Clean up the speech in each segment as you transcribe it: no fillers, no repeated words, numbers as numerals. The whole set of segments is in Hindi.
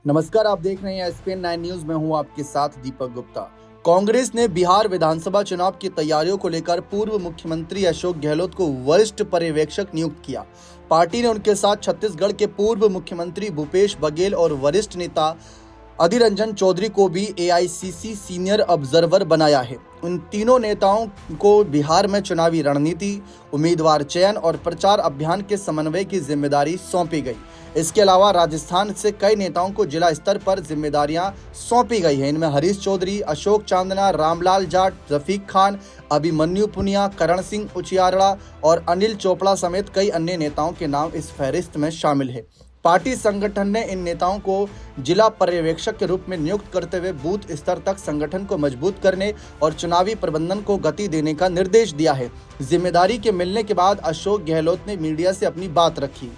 नमस्कार, आप देख रहे हैं एसपीएन 9 न्यूज। मैं हूं आपके साथ दीपक गुप्ता। कांग्रेस ने बिहार विधानसभा चुनाव की तैयारियों को लेकर पूर्व मुख्यमंत्री अशोक गहलोत को वरिष्ठ पर्यवेक्षक नियुक्त किया। पार्टी ने उनके साथ छत्तीसगढ़ के पूर्व मुख्यमंत्री भूपेश बघेल और वरिष्ठ नेता अधीर रंजन चौधरी को भी एआईसीसी सीनियर ऑब्जर्वर बनाया है। उन तीनों नेताओं को बिहार में चुनावी रणनीति, उम्मीदवार चयन और प्रचार अभियान के समन्वय की जिम्मेदारी सौंपी गई। इसके अलावा राजस्थान से कई नेताओं को जिला स्तर पर जिम्मेदारियां सौंपी गई हैं। इनमें हरीश चौधरी, अशोक चांदना, रामलाल जाट, रफीक खान, अभिमन्यु पुनिया, करण सिंह उचियारड़ा और अनिल चोपड़ा समेत कई अन्य नेताओं के नाम इस फहरिस्त में शामिल है। पार्टी संगठन ने इन नेताओं को जिला पर्यवेक्षक के रूप में नियुक्त करते हुए बूथ स्तर तक संगठन को मजबूत करने और चुनावी प्रबंधन को गति देने का निर्देश दिया है। जिम्मेदारी के मिलने के बाद अशोक गहलोत ने मीडिया से अपनी बात रखी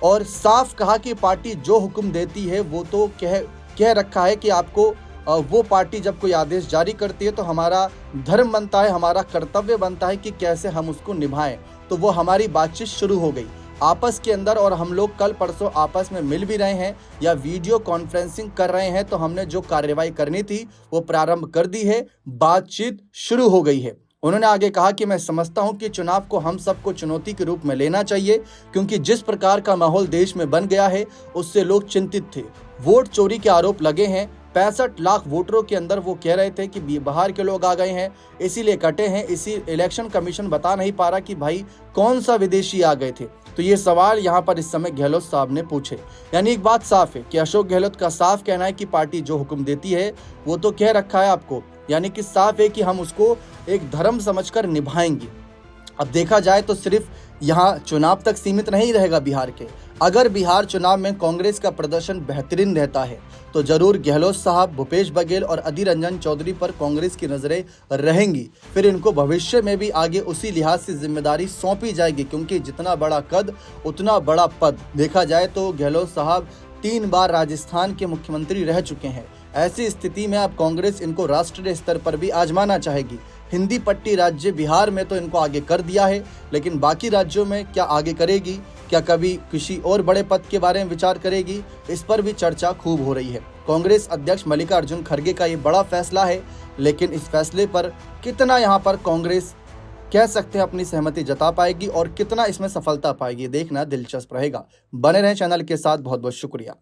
और साफ कहा कि पार्टी जो हुक्म देती है वो तो कह रखा है कि आपको वो पार्टी जब कोई आदेश जारी करती है तो हमारा धर्म बनता है, हमारा कर्तव्य बनता है कि कैसे हम उसको निभाएं। तो वो हमारी बातचीत शुरू हो गई आपस के अंदर और हम लोग कल परसों आपस में मिल भी रहे हैं या वीडियो कॉन्फ्रेंसिंग कर रहे हैं। तो हमने जो कार्रवाई करनी थी वो प्रारंभ कर दी है, बातचीत शुरू हो गई है। उन्होंने आगे कहा कि मैं समझता हूं कि चुनाव को हम सबको चुनौती के रूप में लेना चाहिए, क्योंकि जिस प्रकार का माहौल देश में बन गया है उससे लोग चिंतित थे। वोट चोरी के आरोप लगे हैं। 65 लाख वोटरों के अंदर वो कह रहे थे कि बाहर के लोग आ गए हैं, इसीलिए कटे हैं। इसी इलेक्शन कमीशन बता नहीं पा रहा कि भाई कौन सा विदेशी आ गए थे। तो ये सवाल यहाँ पर इस समय गहलोत साहब ने पूछे। यानी एक बात साफ है कि अशोक गहलोत का साफ कहना है कि पार्टी जो हुक्म देती है वो तो कह रखा है आपको, यानी कि साफ है कि हम उसको एक धर्म समझकर निभाएंगे। अब देखा जाए तो सिर्फ यहाँ चुनाव तक सीमित नहीं रहेगा बिहार के। अगर बिहार चुनाव में कांग्रेस का प्रदर्शन बेहतरीन रहता है तो जरूर गहलोत साहब, भूपेश बघेल और अधीर रंजन चौधरी पर कांग्रेस की नजरें रहेंगी। फिर इनको भविष्य में भी आगे उसी लिहाज से जिम्मेदारी सौंपी जाएगी, क्योंकि जितना बड़ा कद उतना बड़ा पद। देखा जाए तो गहलोत साहब 3 बार राजस्थान के मुख्यमंत्री रह चुके हैं। ऐसी स्थिति में अब कांग्रेस इनको राष्ट्रीय स्तर पर भी आजमाना चाहेगी। हिंदी पट्टी राज्य बिहार में तो इनको आगे कर दिया है, लेकिन बाकी राज्यों में क्या आगे करेगी? क्या कभी किसी और बड़े पद के बारे में विचार करेगी? इस पर भी चर्चा खूब हो रही है। कांग्रेस अध्यक्ष मल्लिकार्जुन खड़गे का ये बड़ा फैसला है, लेकिन इस फैसले पर कितना यहाँ पर कांग्रेस कह सकते हैं अपनी सहमति जता पाएगी और कितना इसमें सफलता पाएगी, देखना दिलचस्प रहेगा। बने रहें चैनल के साथ। बहुत बहुत शुक्रिया।